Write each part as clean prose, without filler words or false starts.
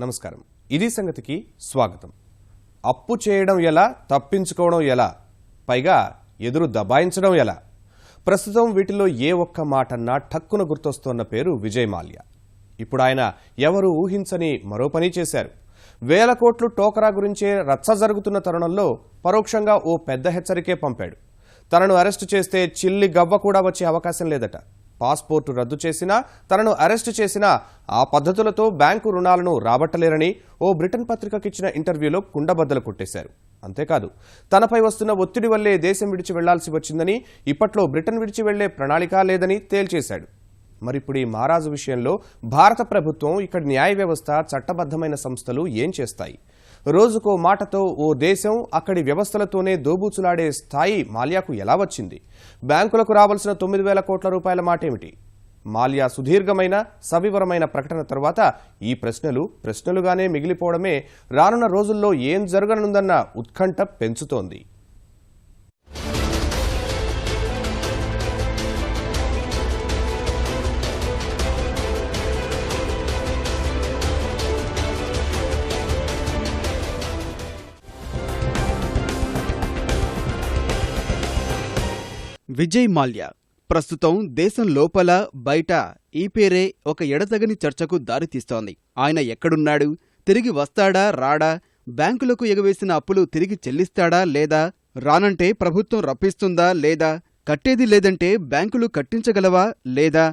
నమస్కారం. ఇది సంగతికి స్వాగతం. అప్పు చేయడం ఎలా, తప్పించుకోవడం ఎలా, పైగా ఎదురు దబాయించడం ఎలా? ప్రస్తుతం వీటిలో ఏ ఒక్క మాటన్నా టక్కున గుర్తొస్తోన్న పేరు విజయ్ మాల్యా. ఇప్పుడు ఆయన ఎవరు ఊహించని మరో పని చేశారు. 1000 కోట్లు టోకరా గురించే రచ్చ జరుగుతున్న తరుణంలో పరోక్షంగా ఓ పెద్ద హెచ్చరికే పంపాడు. తనను అరెస్టు చేస్తే చిల్లి గవ్వ కూడా వచ్చే అవకాశం లేదట. పాస్పోర్టు రద్దు చేసినా, తనను అరెస్టు చేసినా ఆ పద్ధతులతో బ్యాంకు రుణాలను రాబట్టలేరని ఓ బ్రిటన్ పత్రికకిచ్చిన ఇంటర్వ్యూలో కుండబద్దలు కొట్టేశారు. అంతేకాదు, తనపై వస్తున్న ఒత్తిడి వల్లే దేశం విడిచి వెళ్లాల్సి వచ్చిందని, ఇప్పట్లో బ్రిటన్ విడిచి వెళ్లే ప్రణాళిక లేదని తేల్చేశాడు. మరిప్పుడు ఈ మహారాజు విషయంలో భారత ప్రభుత్వం, ఇక్కడి న్యాయ వ్యవస్థ, చట్టబద్ధమైన సంస్థలు ఏం చేస్తాయి? రోజుకో మాటతో ఓ దేశం అక్కడి వ్యవస్థలతోనే దోబూచులాడే స్థాయి మాల్యాకు ఎలా వచ్చింది? బ్యాంకులకు రావాల్సిన 9,000 కోట్ల రూపాయల మాటేమిటి? మాల్యా సుదీర్ఘమైన సవివరమైన ప్రకటన తర్వాత ఈ ప్రశ్నలుగానే మిగిలిపోవడమే రానున్న రోజుల్లో ఏం జరగనుందన్న ఉత్కంఠ పెంచుతోంది. విజయ్ మాల్యా ప్రస్తుతం దేశం లోపల బయట ఈ పేరే ఒక ఎడతగని చర్చకు దారితీస్తోంది. ఆయన ఎక్కడున్నాడు? తిరిగి వస్తాడా రాడా? బ్యాంకులకు ఎగవేసిన అప్పులు తిరిగి చెల్లిస్తాడా లేదా? రానంటే ప్రభుత్వం రప్పిస్తుందా లేదా? కట్టేది లేదంటే బ్యాంకులు కట్టించగలవా లేదా?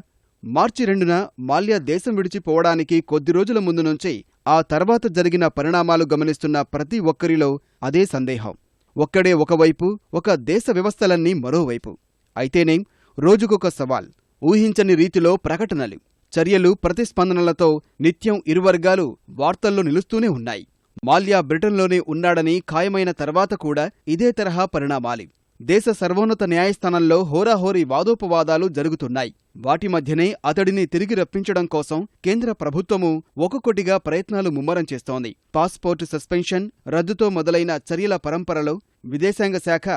మార్చి 2న మాల్యా దేశం విడిచిపోవడానికి కొద్ది రోజుల ముందు నుంచి ఆ తర్వాత జరిగిన పరిణామాలు గమనిస్తున్న ప్రతి ఒక్కరిలో అదే సందేహం. ఒక్కడే ఒకవైపు, ఒక దేశ వ్యవస్థలన్నీ మరోవైపు. అయితేనేం రోజుకొక సవాల్, ఊహించని రీతిలో ప్రకటనలు, చర్యలు, ప్రతిస్పందనలతో నిత్యం ఇరు వర్గాలు వార్తల్లో నిలుస్తూనే ఉన్నాయి. మాల్యా బ్రిటన్లోనే ఉన్నాడని ఖాయమైన తర్వాత కూడా ఇదే తరహా పరిణామాలు. దేశ సర్వోన్నత న్యాయస్థానంలో హోరాహోరీ వాదోపవాదాలు జరుగుతున్నాయి. వాటి మధ్యనే అతడిని తిరిగి రప్పించడం కోసం కేంద్ర ప్రభుత్వము ఒక్కొక్కటిగా ప్రయత్నాలు ముమ్మరం చేస్తోంది. పాస్పోర్టు సస్పెన్షన్, రద్దుతో మొదలైన చర్యల పరంపరలో విదేశాంగ శాఖ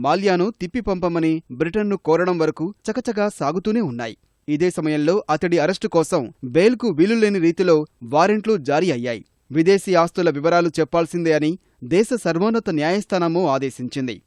మాల్యాను తిప్పిపంపమని బ్రిటన్ను కోరడం వరకు చకచకా సాగుతూనే ఉన్నాయి. ఇదే సమయంలో అతడి అరెస్టు కోసం బెయిల్కు వీలులేని రీతిలో వారెంట్లు జారీ అయ్యాయి. విదేశీ ఆస్తుల వివరాలు చెప్పాల్సిందే అని దేశ సర్వోన్నత న్యాయస్థానము ఆదేశించింది.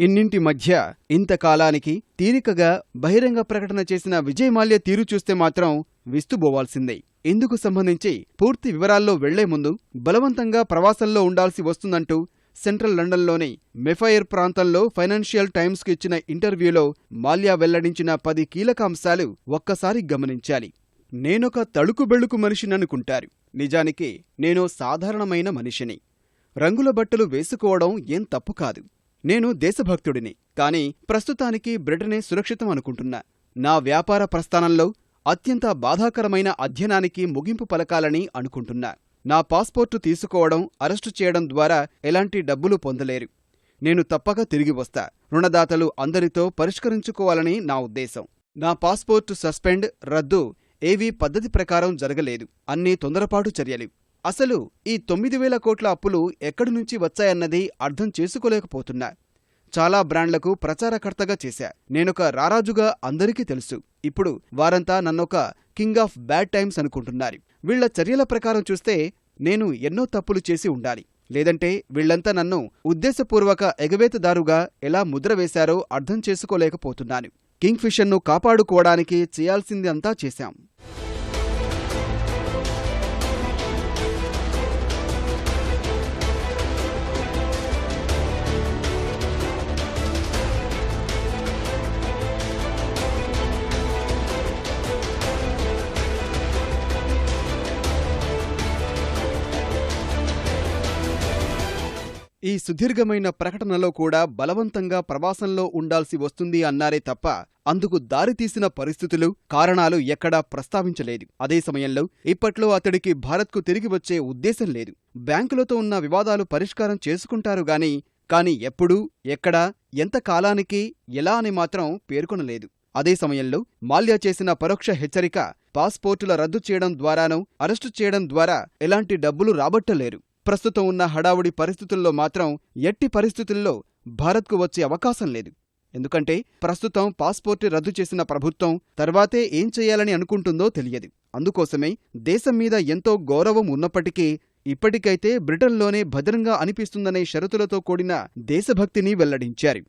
ఇన్నింటి మధ్య ఇంతకాలానికి తీరికగా బహిరంగ ప్రకటన చేసిన విజయ్ మాల్యా తీరు చూస్తే మాత్రం విస్తుబోవాల్సిందే. ఇందుకు సంబంధించి పూర్తి వివరాల్లో వెళ్లే ముందు బలవంతంగా ప్రవాసంలో ఉండాల్సి వస్తుందంటూ సెంట్రల్ లండన్లోని మెఫైర్ ప్రాంతంలో ఫైనాన్షియల్ టైమ్స్కు ఇచ్చిన ఇంటర్వ్యూలో మాల్యా వెల్లడించిన 10 కీలక అంశాలు ఒక్కసారి గమనించాలి. నేనొక తళుకు బెళుకు మనిషిననుకుంటారు. నిజానికి నేనో సాధారణమైన మనిషిని. రంగుల బట్టలు వేసుకోవడం ఏం తప్పు కాదు. నేను దేశభక్తుడిని. కానీ ప్రస్తుతానికి బ్రిటనే సురక్షితం అనుకుంటున్నా. నా వ్యాపార ప్రస్థానంలో అత్యంత బాధాకరమైన అధ్యయనానికి ముగింపు పలకాలని అనుకుంటున్నా. నా పాస్పోర్టు తీసుకోవడం, అరెస్టు చేయడం ద్వారా ఎలాంటి డబ్బులు పొందలేరు. నేను తప్పక తిరిగి వస్తా. రుణదాతలు అందరితో పరిష్కరించుకోవాలని నా ఉద్దేశం. నా పాస్పోర్టు సస్పెండ్, రద్దు ఏవీ పద్ధతి ప్రకారం జరగలేదు. అన్నీ తొందరపాటు చర్యలు. అసలు ఈ 9,000 కోట్ల అప్పులు ఎక్కడి నుంచి వచ్చాయన్నది అర్థం చేసుకోలేకపోతున్నా. చాలా బ్రాండ్లకు ప్రచారకర్తగా చేశా. నేనొక రారాజుగా అందరికీ తెలుసు. ఇప్పుడు వారంతా నన్నొక కింగ్ ఆఫ్ బ్యాడ్ టైమ్స్ అనుకుంటున్నారు. వీళ్ల చర్యల ప్రకారం చూస్తే నేను ఎన్నో తప్పులు చేసి ఉండాలి. లేదంటే వీళ్లంతా నన్ను ఉద్దేశపూర్వక ఎగవేతదారుగా ఎలా ముద్ర వేశారో అర్థం చేసుకోలేకపోతున్నాను. కింగ్ ఫిషర్ను కాపాడుకోవడానికి చేయాల్సింది అంతా చేశాం. ఈ సుదీర్ఘమైన ప్రకటనలో కూడా బలవంతంగా ప్రవాసంలో ఉండాల్సి వస్తుంది అన్నారే తప్ప అందుకు దారితీసిన పరిస్థితులు, కారణాలు ఎక్కడా ప్రస్తావించలేదు. అదే సమయంలో ఇప్పట్లో అతడికి భారత్కు తిరిగి వచ్చే ఉద్దేశం లేదు. బ్యాంకులతో ఉన్న వివాదాలు పరిష్కారం చేసుకుంటారుగాని, కానీ ఎప్పుడు, ఎక్కడ, ఎంత కాలానికి, ఎలా అని మాత్రం పేర్కొనలేదు. అదే సమయంలో మాల్యా చేసిన పరోక్ష హెచ్చరిక పాస్పోర్టుల రద్దు చేయడం ద్వారానో అరెస్టు చేయడం ద్వారా ఎలాంటి డబ్బులు రాబట్టలేరు. ప్రస్తుతం ఉన్న హడావుడి పరిస్థితుల్లో మాత్రం ఎట్టి పరిస్థితుల్లో భారత్కు వచ్చే అవకాశం లేదు. ఎందుకంటే ప్రస్తుతం పాస్పోర్టు రద్దు చేసిన ప్రభుత్వం తర్వాతే ఏం చేయాలని అనుకుంటుందో తెలియదు. అందుకోసమే దేశం మీద ఎంతో గౌరవం ఉన్నప్పటికీ ఇప్పటికైతే బ్రిటన్లోనే భద్రంగా అనిపిస్తుందనే షరతులతో కూడిన దేశభక్తిని వెల్లడించారు.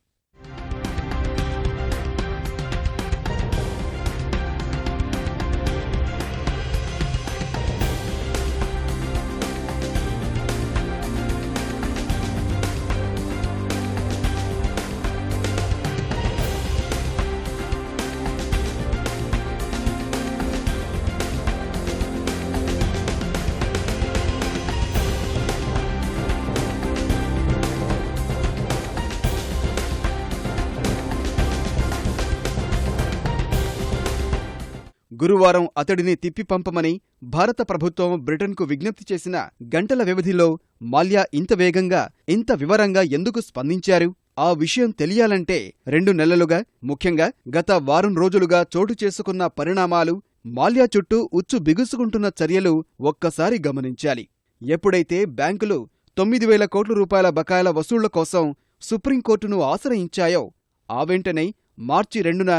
గురువారం అతడిని తిప్పిపంపమని భారత ప్రభుత్వం బ్రిటన్కు విజ్ఞప్తి చేసిన గంటల వ్యవధిలో మాల్యా ఇంత వేగంగా, ఇంత వివరంగా ఎందుకు స్పందించారు? ఆ విషయం తెలియాలంటే 2 నెలలుగా, ముఖ్యంగా గత వారం రోజులుగా చోటు చేసుకున్న పరిణామాలు, మాల్యా చుట్టూ ఉచ్చు బిగుసుకుంటున్న చర్యలు ఒక్కసారి గమనించాలి. ఎప్పుడైతే బ్యాంకులు 9,000 కోట్ల రూపాయల బకాయిల వసూళ్ల కోసం సుప్రీంకోర్టును ఆశ్రయించాయో ఆ వెంటనే మార్చి 2న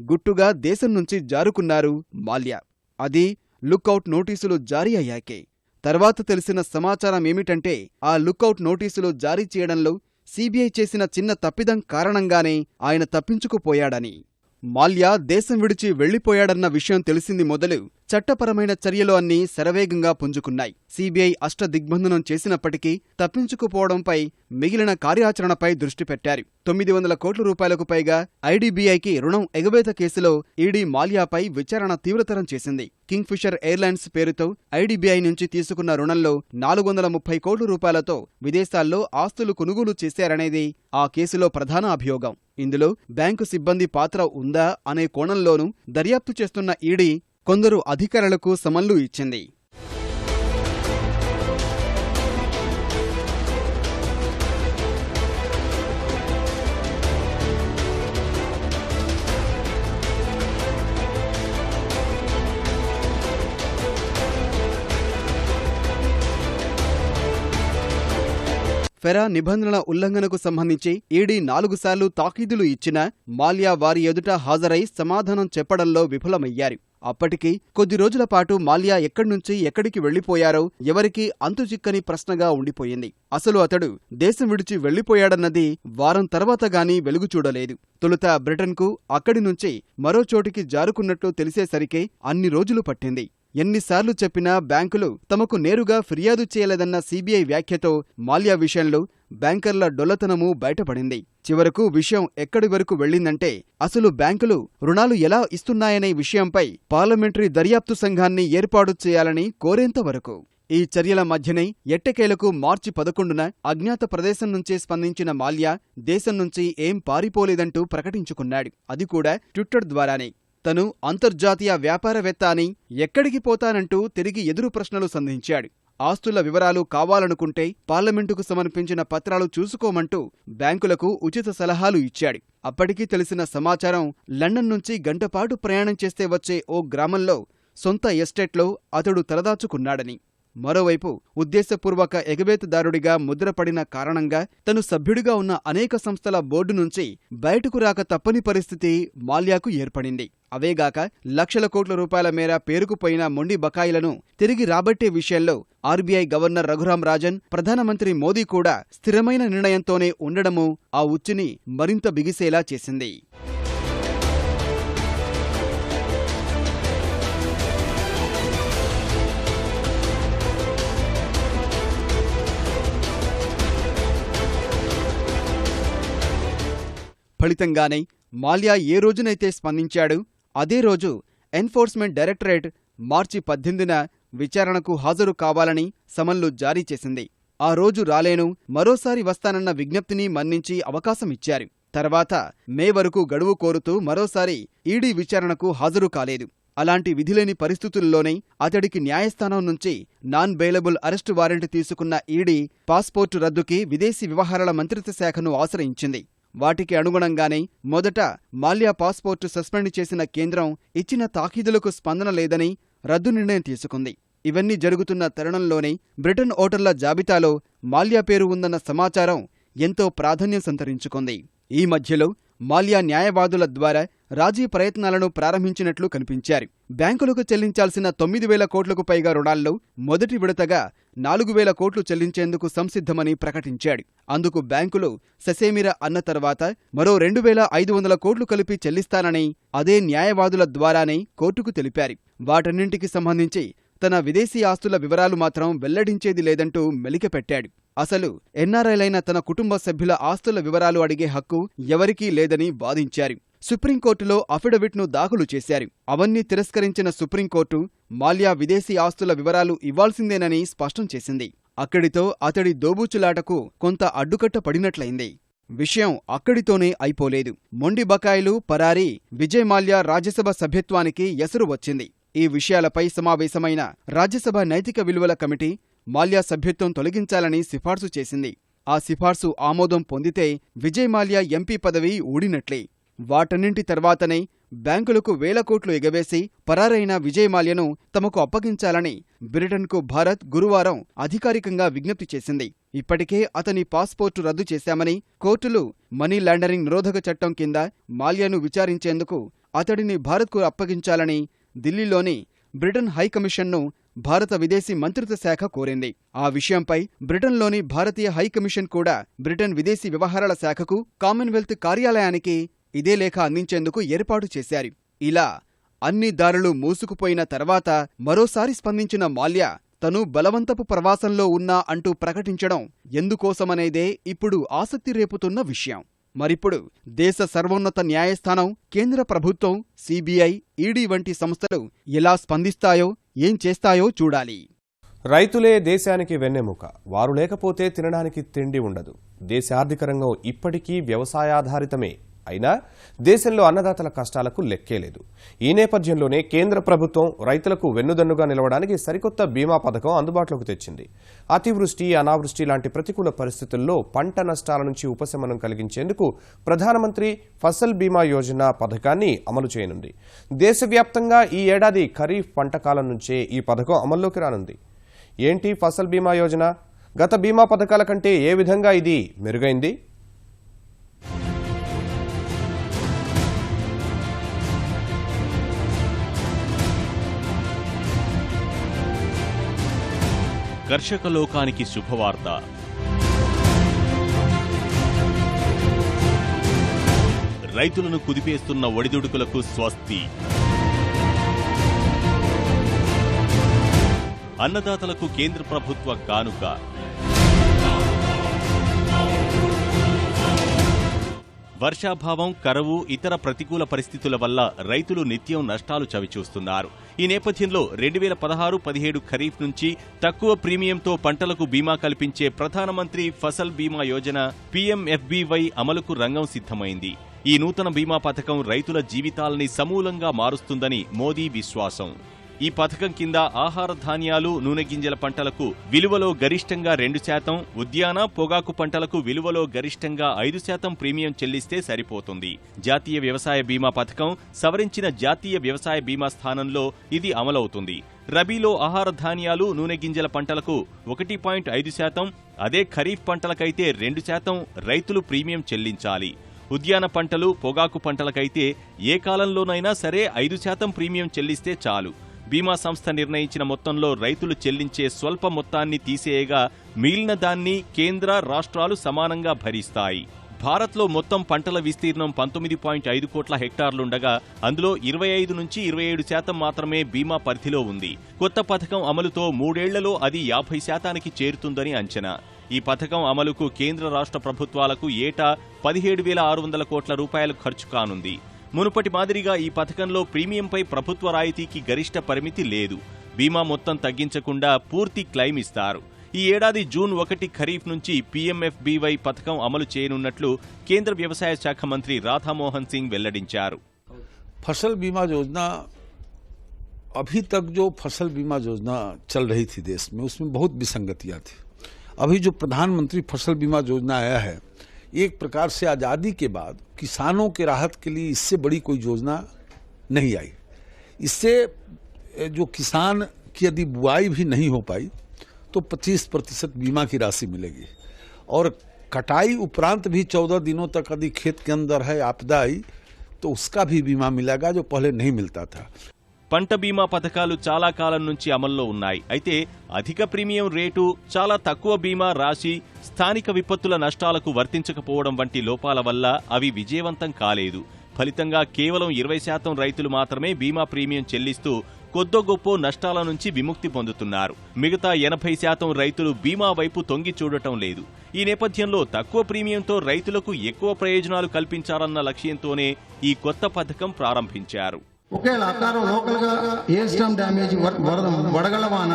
గుట్టుగా దేశం నుంచి జారుకున్నారు మాల్యా. అది లుకౌట్ నోటీసులు జారీ అయ్యాకే. తర్వాత తెలిసిన సమాచారమేమిటంటే ఆ లుకౌట్ నోటీసులు జారీ చేయడంలో సీబీఐ చేసిన చిన్న తప్పిదం కారణంగానే ఆయన తప్పించుకుపోయాడని. మాల్యా దేశం విడిచి వెళ్లిపోయాడన్న విషయం తెలిసింది మొదలు చట్టపరమైన చర్యలు అన్నీ శరవేగంగా పుంజుకున్నాయి. సీబీఐ అష్టదిగ్బంధనం చేసినప్పటికీ తప్పించుకుపోవడంపై, మిగిలిన కార్యాచరణపై దృష్టి పెట్టారు. 900 కోట్ల రూపాయలకు పైగా ఐడీబీఐకి రుణం ఎగవేత కేసులో ఈడీ మాల్యాపై విచారణ తీవ్రతరం చేసింది. కింగ్ఫిషర్ ఎయిర్లైన్స్ పేరుతో ఐడీబీఐ నుంచి తీసుకున్న రుణంలో 430 కోట్ల రూపాయలతో విదేశాల్లో ఆస్తులు కొనుగోలు చేశారనేది ఆ కేసులో ప్రధాన అభియోగం. ఇందులో బ్యాంకు సిబ్బంది పాత్ర ఉందా అనే కోణంలోనూ దర్యాప్తు చేస్తున్న ఈడీ కొందరు అధికారులకు సమన్లు ఇచ్చింది. ఫెరా నిబంధనల ఉల్లంఘనకు సంబంధించి ఈడీ 4 సార్లు తాకీదులు ఇచ్చినా మాల్యా వారి ఎదుట హాజరై సమాధానం చెప్పడంలో విఫలమయ్యారు. అప్పటికి కొద్ది రోజుల పాటు మాల్యా ఎక్కడ్నుంచి ఎక్కడికి వెళ్లిపోయారో ఎవరికీ అంతుచిక్కని ప్రశ్నగా ఉండిపోయింది. అసలు అతడు దేశం విడిచి వెళ్లిపోయాడన్నది వారం తర్వాత గానీ వెలుగు చూడలేదు. తొలుత బ్రిటన్కు, అక్కడి నుంచి మరో చోటికి జారుకున్నట్లు తెలిసేసరికే అన్ని రోజులు పట్టింది. ఎన్నిసార్లు చెప్పినా బ్యాంకులు తమకు నేరుగా ఫిర్యాదు చేయలేదన్న సీబీఐ వ్యాఖ్యతో మాల్యా విషయంలో బ్యాంకర్ల డొల్లతనమూ బయటపడింది. చివరకు విషయం ఎక్కడి వరకు వెళ్లిందంటే అసలు బ్యాంకులు రుణాలు ఎలా ఇస్తున్నాయనే విషయంపై పార్లమెంటరీ దర్యాప్తు సంఘాన్ని ఏర్పాటు చేయాలని కోరేంత వరకు. ఈ చర్యల మధ్యనే ఎట్టకేలకు మార్చి 11న అజ్ఞాత ప్రదేశం నుంచే స్పందించిన మాల్యా దేశం నుంచి ఏం పారిపోలేదంటూ ప్రకటించుకున్నాడు. అది కూడా ట్విట్టర్ ద్వారానే. తను అంతర్జాతీయ వ్యాపారవేత్త అని, ఎక్కడికి పోతానంటూ తిరిగి ఎదురు ప్రశ్నలు సంధించాడు. ఆస్తుల వివరాలు కావాలనుకుంటే పార్లమెంటుకు సమర్పించిన పత్రాలు చూసుకోమంటూ బ్యాంకులకు ఉచిత సలహాలు ఇచ్చాడు. అప్పటికీ తెలిసిన సమాచారం లండన్ నుంచి గంటపాటు ప్రయాణం చేస్తే వచ్చే ఓ గ్రామంలో సొంత ఎస్టేట్లో అతడు తలదాచుకున్నాడని. మరోవైపు ఉద్దేశపూర్వక ఎగవేతదారుడిగా ముద్రపడిన కారణంగా తను సభ్యుడిగా ఉన్న అనేక సంస్థల బోర్డు నుంచి బయటకు రాక తప్పని పరిస్థితి మాల్యాకు ఏర్పడింది. అవేగాక లక్షల కోట్ల రూపాయల మేర పేరుకుపోయిన మొండి బకాయిలను తిరిగి రాబట్టే విషయంలో ఆర్బీఐ గవర్నర్ రఘురాం రాజన్, ప్రధానమంత్రి మోదీ కూడా స్థిరమైన నిర్ణయంతోనే ఉండడమూ ఆ ఉచ్చుని మరింత బిగిసేలా చేసింది. ఫలితంగానే మాల్యా ఏ రోజునైతే స్పందించాడు అదే రోజు ఎన్ఫోర్స్మెంట్ డైరెక్టరేట్ మార్చి 18న విచారణకు హాజరు కావాలని సమన్లు జారీ చేసింది. ఆ రోజు రాలేను, మరోసారి వస్తానన్న విజ్ఞప్తిని మన్నించి అవకాశమిచ్చారు. తర్వాత మే వరకు గడువు కోరుతూ మరోసారి ఈడీ విచారణకు హాజరు కాలేదు. అలాంటి విధిలేని పరిస్థితుల్లోనే అతడికి న్యాయస్థానం నుంచి నాన్ బెయిలబుల్ అరెస్టు వారెంట్ తీసుకున్న ఈడీ పాస్పోర్టు రద్దుకి విదేశీ వ్యవహారాల మంత్రిత్వ శాఖను ఆశ్రయించింది. వాటికి అనుగుణంగానే మొదట మాల్యా పాస్పోర్టు సస్పెండ్ చేసిన కేంద్రం ఇచ్చిన తాకీదులకు స్పందన లేదని రద్దు నిర్ణయం తీసుకుంది. ఇవన్నీ జరుగుతున్న తరుణంలోనే బ్రిటన్ ఓటర్ల జాబితాలో మాల్యా పేరు ఉందన్న సమాచారం ఎంతో ప్రాధాన్యం సంతరించుకుంది. ఈ మధ్యలో మాల్యా న్యాయవాదుల ద్వారా రాజీ ప్రయత్నాలను ప్రారంభించినట్లు కనిపించారు. బ్యాంకులకు చెల్లించాల్సిన 9,000 కోట్లకు పైగా రుణాల్లో మొదటి విడతగా 4,000 కోట్లు చెల్లించేందుకు సంసిద్ధమని ప్రకటించాడు. అందుకు బ్యాంకులు ససేమిరా అన్న తర్వాత మరో 2,500 కోట్లు కలిపి చెల్లిస్తానని అదే న్యాయవాదుల ద్వారానే కోర్టుకు తెలిపారు. వాటన్నింటికి సంబంధించి తన విదేశీ ఆస్తుల వివరాలు మాత్రం వెల్లడించేది లేదంటూ మెలికపెట్టాడు. అసలు ఎన్ఆర్ఐలైన తన కుటుంబ సభ్యుల ఆస్తుల వివరాలు అడిగే హక్కు ఎవరికీ లేదని వాదించారు. సుప్రీంకోర్టులో అఫిడవిట్ను దాఖలు చేశారు. అవన్నీ తిరస్కరించిన సుప్రీంకోర్టు మాల్యా విదేశీ ఆస్తుల వివరాలు ఇవ్వాల్సిందేనని స్పష్టం చేసింది. అక్కడితో అతడి దోబూచులాటకు కొంత అడ్డుకట్ట పడినట్లయింది. విషయం అక్కడితోనే అయిపోలేదు. మొండి బకాయిలు, పరారీ విజయ్ మాల్యా రాజ్యసభ సభ్యత్వానికి ఎసరు వచ్చింది. ఈ విషయాలపై సమావేశమైన రాజ్యసభ నైతిక విలువల కమిటీ మాల్యా సభ్యత్వం తొలగించాలని సిఫార్సు చేసింది. ఆ సిఫార్సు ఆమోదం పొందితే విజయ్ మాల్యా ఎంపీ పదవి ఊడినట్లే. వాటన్నింటి తర్వాతనే బ్యాంకులకు 1,000 కోట్లు ఎగవేసి పరారైన విజయ్ మాల్యను తమకు అప్పగించాలని బ్రిటన్కు భారత్ గురువారం అధికారికంగా విజ్ఞప్తి చేసింది. ఇప్పటికే అతని పాస్పోర్టు రద్దు చేశామని, కోర్టులు మనీ లాండరింగ్ నిరోధక చట్టం కింద మాల్యాను విచారించేందుకు అతడిని భారత్కు అప్పగించాలని ఢిల్లీలోని బ్రిటన్ హైకమిషన్ను భారత విదేశీ మంత్రిత్వ శాఖ కోరింది. ఆ విషయంపై బ్రిటన్లోని భారతీయ హైకమిషన్ కూడా బ్రిటన్ విదేశీ వ్యవహారాల శాఖకు, కామన్వెల్త్ కార్యాలయానికి ఇదే లేఖ అందించేందుకు ఏర్పాటు చేశారు. ఇలా అన్ని దారులు మూసుకుపోయిన తర్వాత మరోసారి స్పందించిన మాల్యా తను బలవంతపు ప్రవాసంలో ఉన్నా అంటూ ప్రకటించడం ఎందుకోసమనేదే ఇప్పుడు ఆసక్తి రేపుతున్న విషయం. మరిప్పుడు దేశ సర్వోన్నత న్యాయస్థానం, కేంద్ర ప్రభుత్వం, సిబిఐ, ఈడీ వంటి సంస్థలు ఎలా స్పందిస్తాయో, ఏం చేస్తాయో చూడాలి. రైతులే దేశానికి వెన్నెముక. వారు లేకపోతే తినడానికి తిండి ఉండదు. దేశ ఆర్థిక రంగం ఇప్పటికీ వ్యవసాయాధారితమే. అయినా దేశంలో అన్నదాతల కష్టాలకు లెక్కేలేదు. ఈ నేపథ్యంలోనే కేంద్ర ప్రభుత్వం రైతులకు వెన్నుదన్నుగా నిలవడానికి సరికొత్త బీమా పథకం అందుబాటులోకి తెచ్చింది. అతివృష్టి, అనావృష్టి లాంటి ప్రతికూల పరిస్థితుల్లో పంట నష్టాల నుంచి ఉపశమనం కలిగించేందుకు ప్రధానమంత్రి ఫసల్ బీమా యోజన పథకాన్ని అమలు చేయనుంది. దేశవ్యాప్తంగా ఈ ఏడాది ఖరీఫ్ పంటకాలం నుంచే ఈ పథకం అమల్లోకి రానుంది. ఏంటి ఫసల్ బీమా యోజన? గత బీమా పథకాల కంటే ఏ విధంగా ఇది మెరుగైంది? కర్షక లోకానికి శుభవార్త. రైతులను కుదిపేస్తున్న ఒడిదుడుకులకు స్వస్తి. అన్నదాతలకు కేంద్ర ప్రభుత్వ కానుక. వర్షాభావం, కరువు, ఇతర ప్రతికూల పరిస్థితుల వల్ల రైతులు నిత్యం నష్టాలు చవిచూస్తున్నారు. ఈ నేపథ్యంలో 2016-17 ఖరీఫ్ నుంచి తక్కువ ప్రీమియంతో పంటలకు బీమా కల్పించే ప్రధానమంత్రి ఫసల్ బీమా యోజన PMFBY అమలుకు రంగం సిద్ధమైంది. ఈ నూతన బీమా పథకం రైతుల జీవితాలని సమూలంగా మారుస్తుందని మోదీ విశ్వాసం. ఈ పథకం కింద ఆహార ధాన్యాలు, నూనె గింజల పంటలకు విలువలో గరిష్టంగా 2%, ఉద్యాన, పొగాకు పంటలకు విలువలో గరిష్టంగా 5% ప్రీమియం చెల్లిస్తే సరిపోతుంది. జాతీయ వ్యవసాయ బీమా పథకం సవరించిన జాతీయ వ్యవసాయ బీమా స్థానంలో ఇది అమలవుతుంది. రబీలో ఆహార ధాన్యాలు, నూనె గింజల పంటలకు 1.5%, అదే ఖరీఫ్ పంటలకైతే 2% రైతులు ప్రీమియం చెల్లించాలి. ఉద్యాన పంటలు, పొగాకు పంటలకైతే ఏ కాలంలోనైనా సరే 5% ప్రీమియం చెల్లిస్తే చాలు. బీమా సంస్థ నిర్ణయించిన మొత్తంలో రైతులు చెల్లించే స్వల్ప మొత్తాన్ని తీసేయగా మిగిలిన దాన్ని కేంద్ర, రాష్ట్రాలు సమానంగా భరిస్తాయి. భారత్లో మొత్తం పంటల విస్తీర్ణం 19.5 కోట్ల హెక్టార్లుండగా అందులో 25 నుంచి 27% మాత్రమే బీమా పరిధిలో ఉంది. కొత్త పథకం అమలుతో 3 ఏళ్లలో అది 50%కి చేరుతుందని అంచనా. ఈ పథకం అమలుకు కేంద్ర, రాష్ట్ర ప్రభుత్వాలకు ఏటా 17,600 కోట్ల రూపాయలు ఖర్చు కానుంది. మునుపటి మాదిరిగా ఈ పథకంలో ప్రీమియంపై ప్రభుత్వ రాయితీకి గరిష్ట పరిమితి లేదు. బీమా మొత్తం తగ్గించకుండా పూర్తి క్లెయిమ్ ఇస్తారు. ఈ ఏడాది జూన్ 1 ఖరీఫ్ నుంచి PMFBY పథకం అమలు చేయనున్నట్లు కేంద్ర వ్యవసాయ శాఖ మంత్రి రాధామోహన్ సింగ్ వెల్లడించారు. फसल बीमा योजना अभी तक जो फसल बीमा योजना चल रही थी देश में, उसमें बहुत विसंगतियां थी. अभी जो प्रधानमंत्री फसल बीमा योजना आया है, एक प्रकार से आज़ादी के बाद किसानों के राहत के लिए इससे बड़ी कोई योजना नहीं आई। इससे जो किसान की यदि बुआई भी नहीं हो पाई तो 25% बीमा की राशि मिलेगी, और कटाई उपरांत भी 14 दिनों तक यदि खेत के अंदर है आपदा आई तो उसका भी बीमा मिलेगा, जो पहले नहीं मिलता था। పంట బీమా పథకాలు చాలా కాలం నుంచి అమల్లో ఉన్నాయి. అయితే అధిక ప్రీమియం రేటు, చాలా తక్కువ బీమా రాశి, స్థానిక విపత్తుల నష్టాలకు వర్తించకపోవడం వంటి లోపాల వల్ల అవి విజయవంతం కాలేదు. ఫలితంగా కేవలం 20% రైతులు మాత్రమే బీమా ప్రీమియం చెల్లిస్తూ కొద్దో గొప్పో నష్టాల నుంచి విముక్తి పొందుతున్నారు. మిగతా 80% రైతులు బీమా వైపు తొంగి చూడటం లేదు. ఈ నేపథ్యంలో తక్కువ ప్రీమియంతో రైతులకు ఎక్కువ ప్రయోజనాలు కల్పించాలన్న లక్ష్యంతోనే ఈ కొత్త పథకం ప్రారంభించారు. ఒకవేళ అకాలం లోకల్ గా ఏ స్టామ్ డ్యామేజ్, వడగళ్ల వాన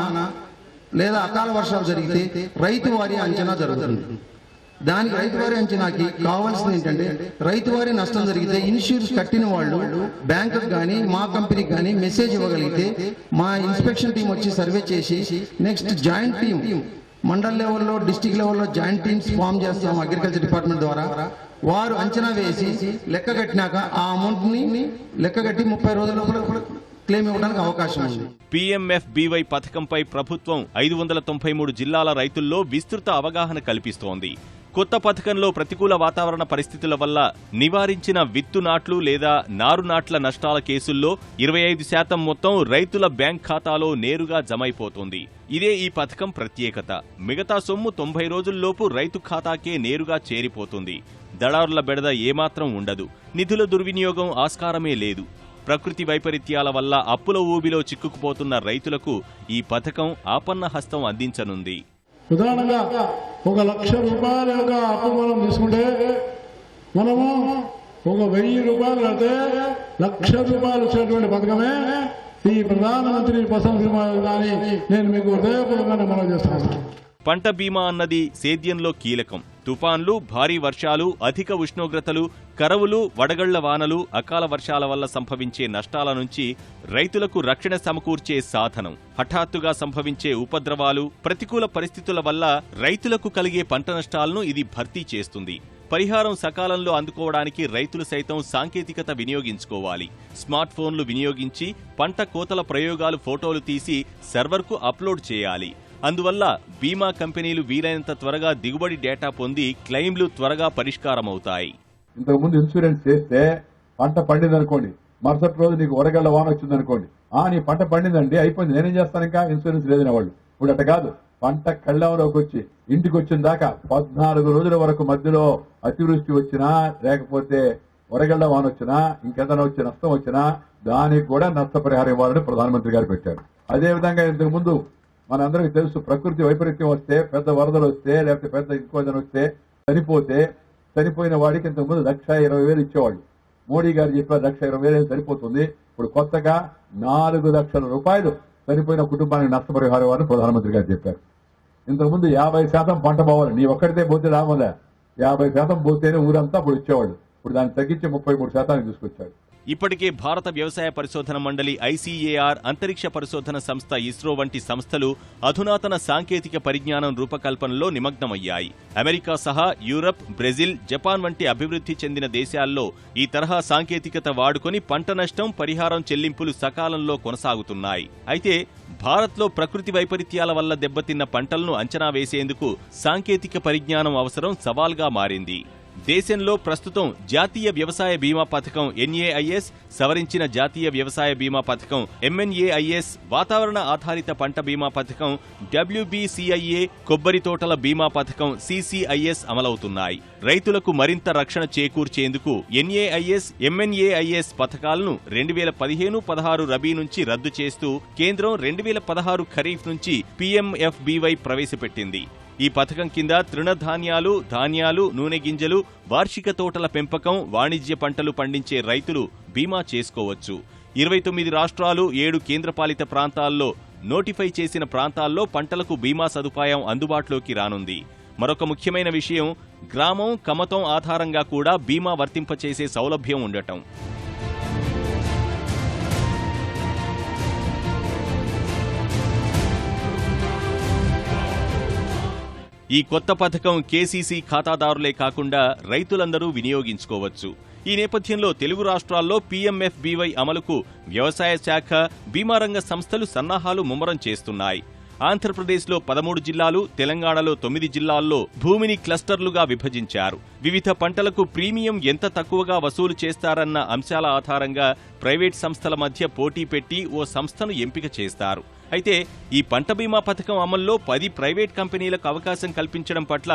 లేదా అకాల వర్షాలు జరిగితే రైతు వారి అంచనా జరుగుతుంది. దానికి రైతు వారి అంచనాకి కావాల్సింది ఏంటంటే, రైతు వారి నష్టం జరిగితే ఇన్సూరెన్స్ కట్టిన వాళ్ళు బ్యాంకుకి కానీ మా కంపెనీకి కానీ మెసేజ్ ఇవ్వగలిగితే మా ఇన్స్పెక్షన్ టీం వచ్చి సర్వే చేసి నెక్స్ట్ జాయింట్ టీం మండల్ లెవెల్లో, డిస్టిక్ లెవెల్లో జాయింట్ టీమ్స్ ఫామ్ చేస్తాం అగ్రికల్చర్ డిపార్ట్మెంట్ ద్వారా. వారు అంచనా వేసి లెక్క కట్టినాక ఆ అమౌంట్ ని లెక్క కట్టి 30 రోజుల లోపల క్లెయిమ్ ఇవ్వడానికి అవకాశం ఉంది. PMFBY పథకంపై ప్రభుత్వం 593 జిల్లాల రైతుల్లో విస్తృత అవగాహన కల్పిస్తోంది. కొత్త పథకంలో ప్రతికూల వాతావరణ పరిస్థితుల వల్ల నివారించిన విత్తు నాట్లు లేదా నారు నాట్ల నష్టాల కేసుల్లో 25% మొత్తం రైతుల బ్యాంక్ ఖాతాలో నేరుగా జమైపోతుంది. ఇదే ఈ పథకం ప్రత్యేకత. మిగతా సొమ్ము 90 రోజుల్లోపు రైతు ఖాతాకే నేరుగా చేరిపోతుంది. దళారుల బెడద ఏమాత్రం ఉండదు. నిధుల దుర్వినియోగం ఆస్కారమే లేదు. ప్రకృతి వైపరీత్యాల వల్ల అప్పుల ఊబిలో చిక్కుకుపోతున్న రైతులకు ఈ పథకం ఆపన్న హస్తం అందించనుంది. ఉదాహరణగా 1,00,000 రూపాయల యొక్క అప్పు మనం తీసుకుంటే మనము 1,000 రూపాయలు కడితే 1,00,000 రూపాయలు వచ్చేటువంటి పథకమే ఈ ప్రధానమంత్రి ఫసల్ బీమా యోజన అని నేను మీకు హృదయపూర్వకంగా మనం చేస్తున్నాను. పంట బీమా అన్నది సేద్యంలో కీలకం. తుఫాన్లు, భారీ వర్షాలు, అధిక ఉష్ణోగ్రతలు, కరవులు, వడగళ్ల వానలు, అకాల వర్షాల వల్ల సంభవించే నష్టాల నుంచి రైతులకు రక్షణ సమకూర్చే సాధనం. హఠాత్తుగా సంభవించే ఉపద్రవాలు, ప్రతికూల పరిస్థితుల వల్ల రైతులకు కలిగే పంట నష్టాలను ఇది భర్తీ చేస్తుంది. పరిహారం సకాలంలో అందుకోవడానికి రైతులు సైతం సాంకేతికత వినియోగించుకోవాలి. స్మార్ట్ ఫోన్లు వినియోగించి పంట కోతల ప్రయోగాలు ఫోటోలు తీసి సర్వర్కు అప్లోడ్ చేయాలి. అందువల్ల బీమా కంపెనీలు వీలైనంత త్వరగా దిగుబడి డేటా పొంది క్లెయిమ్లు త్వరగా పరిష్కారమవుతాయి. ఇంతకుముందు ఇన్సూరెన్స్ చేస్తే పంట పండిందనుకోండి, మరుసటి రోజు నీకు వడగళ్ల వాన వచ్చిందనుకోండి, నీ పంట పండిందండి అయిపోయింది, నేనేం చేస్తాను, ఇంకా ఇన్సూరెన్స్ లేదని వాళ్ళు. ఇప్పుడు అట్ట కాదు, పంట కళ్ళంలోకి వచ్చి ఇంటికి వచ్చిన దాకా 14 రోజుల వరకు మధ్యలో అతివృష్టి వచ్చినా, లేకపోతే వడగళ్ల వాన వచ్చినా, ఇంకేదైనా వచ్చి నష్టం వచ్చినా దానికి కూడా నష్టపరిహారం ఇవ్వాలని ప్రధానమంత్రి గారు పెట్టారు. అదేవిధంగా ఇంతకు ముందు మనందరికీ తెలుసు, ప్రకృతి వైపరీత్యం వస్తే, పెద్ద వరదలు వస్తే, లేకపోతే పెద్ద ఇంకోదన వస్తే చనిపోయిన వాడికి ఇంతకుముందు 1,20,000 ఇచ్చేవాళ్ళు. మోడీ గారు చెప్పారు 1,20,000 సరిపోతుంది. ఇప్పుడు కొత్తగా 4 లక్షల రూపాయలు చనిపోయిన కుటుంబానికి నష్టపరిహారం అని ప్రధానమంత్రి గారు చెప్పారు. ఇంతకుముందు 50% పంట పోవాలి, నీ ఒక్కడితే పోతే రావాలా, 50% పోతేనే ఊరంతా అప్పుడు ఇచ్చేవాళ్ళు. ఇప్పుడు దాన్ని తగ్గించి 33% తీసుకొచ్చాడు. ఇప్పటికే భారత వ్యవసాయ పరిశోధన మండలి ICAR, అంతరిక్ష పరిశోధన సంస్థ ఇస్రో వంటి సంస్థలు అధునాతన సాంకేతిక పరిజ్ఞానం రూపకల్పనలో నిమగ్నమయ్యాయి. అమెరికా సహా యూరప్, బ్రెజిల్, జపాన్ వంటి అభివృద్ధి చెందిన దేశాల్లో ఈ తరహా సాంకేతికత వాడుకొని పంట నష్టం, పరిహారం చెల్లింపులు సకాలంలో కొనసాగుతున్నాయి. అయితే భారత్లో ప్రకృతి వైపరీత్యాల వల్ల దెబ్బతిన్న పంటలను అంచనా వేసేందుకు సాంకేతిక పరిజ్ఞానం అవసరం సవాల్గా మారింది. దేశంలో ప్రస్తుతం జాతీయ వ్యవసాయ బీమా పథకం NAIS, సవరించిన జాతీయ వ్యవసాయ బీమా పథకం MNAIS, వాతావరణ ఆధారిత పంట బీమా పథకం WBCIA, కొబ్బరి తోటల బీమా పథకం CCIS అమలవుతున్నాయి. రైతులకు మరింత రక్షణ చేకూర్చేందుకు NAIS, MNAIS పథకాలను 2015-16 రబీ నుంచి రద్దు చేస్తూ కేంద్రం 2016 ఖరీఫ్ నుంచి PMFBY ప్రవేశపెట్టింది. ఈ పథకం కింద తృణధాన్యాలు, ధాన్యాలు, నూనె గింజలు, వార్షిక తోటల పెంపకం, వాణిజ్య పంటలు పండించే రైతులు బీమా చేసుకోవచ్చు. 29 రాష్ట్రాలు, 7 కేంద్రపాలిత ప్రాంతాల్లో నోటిఫై చేసిన ప్రాంతాల్లో పంటలకు బీమా సదుపాయం అందుబాటులోకి రానుంది. మరొక ముఖ్యమైన విషయం, గ్రామం, కమతం ఆధారంగా కూడా బీమా వర్తింపచేసే సౌలభ్యం ఉండటం. ఈ కొత్త పథకం కేసీసీ ఖాతాదారులే కాకుండా రైతులందరూ వినియోగించుకోవచ్చు. ఈ నేపథ్యంలో తెలుగు రాష్ట్రాల్లో పీఎంఎఫ్బీవై అమలుకు వ్యవసాయ శాఖ, బీమా రంగ సంస్థలు సన్నాహాలు ముమ్మరం చేస్తున్నాయి. ఆంధ్రప్రదేశ్లో 13 జిల్లాలు, తెలంగాణలో 9 జిల్లాల్లో భూమిని క్లస్టర్లుగా విభజించారు. వివిధ పంటలకు ప్రీమియం ఎంత తక్కువగా వసూలు చేస్తారన్న అంశాల ఆధారంగా ప్రైవేట్ సంస్థల మధ్య పోటీ పెట్టి ఓ సంస్థను ఎంపిక చేస్తారు. అయితే ఈ పంట బీమా పథకం అమల్లో 10 ప్రైవేట్ కంపెనీలకు అవకాశం కల్పించడం పట్ల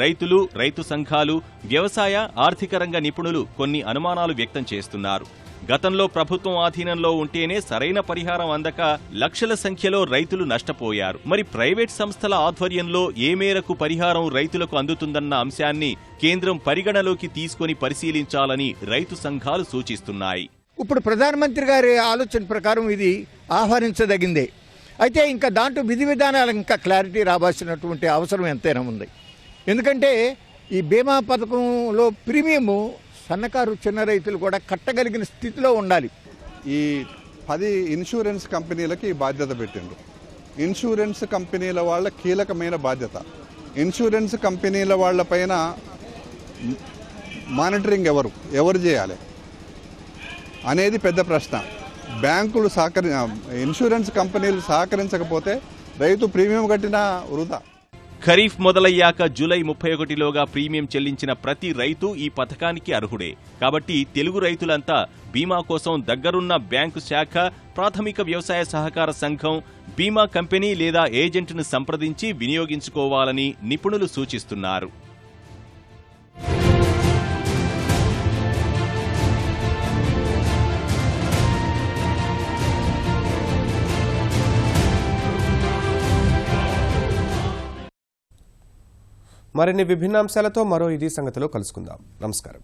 రైతులు, రైతు సంఘాలు, వ్యవసాయ, ఆర్థిక రంగ నిపుణులు కొన్ని అనుమానాలు వ్యక్తం చేస్తున్నారు. గతంలో ప్రభుత్వం ఆధీనంలో ఉంటేనే సరైన పరిహారం అందక లక్షల సంఖ్యలో రైతులు నష్టపోయారు. మరి ప్రైవేట్ సంస్థల ఆధ్వర్యంలో ఏ మేరకు పరిహారం రైతులకు అందుతుందన్న అంశాన్ని కేంద్రం పరిగణలోకి తీసుకొని పరిశీలించాలని రైతు సంఘాలు సూచిస్తున్నాయి. ఇప్పుడు ప్రధానమంత్రి గారి ఆలోచన ప్రకారం ఇది ఆహ్వానించదగిందే. అయితే ఇంకా దాంట్లో విధి విధానాలు ఇంకా క్లారిటీ రావాల్సినటువంటి అవసరం ఎంతైనా ఉంది. ఎందుకంటే ఈ బీమా పథకంలో ప్రీమియము సన్నకారు చిన్న రైతులు కూడా కట్టగలిగిన స్థితిలో ఉండాలి. ఈ 10 ఇన్సూరెన్స్ కంపెనీలకి బాధ్యత పెట్టిండ్రు. ఇన్సూరెన్స్ కంపెనీల వాళ్ళ కీలకమైన బాధ్యత. ఇన్సూరెన్స్ కంపెనీల వాళ్ళపైన మానిటరింగ్ ఎవరు చేయాలి అనేది పెద్ద ప్రశ్న. బ్యాంకులు ఇన్సూరెన్స్ కంపెనీలు సహకరించకపోతే రైతు ప్రీమియం కట్టినా వృధా. ఖరీఫ్ మొదలయ్యాక జూలై 31లోగా ప్రీమియం చెల్లించిన ప్రతి రైతు ఈ పథకానికి అర్హుడే. కాబట్టి తెలుగు రైతులంతా బీమా కోసం దగ్గరున్న బ్యాంకు శాఖ, ప్రాథమిక వ్యవసాయ సహకార సంఘం, బీమా కంపెనీ లేదా ఏజెంట్ను సంప్రదించి వినియోగించుకోవాలని నిపుణులు సూచిస్తున్నారు. మరిన్ని విభిన్న అంశాలతో మరో ఇది సంగతిలో కలుసుకుందాం. నమస్కారం.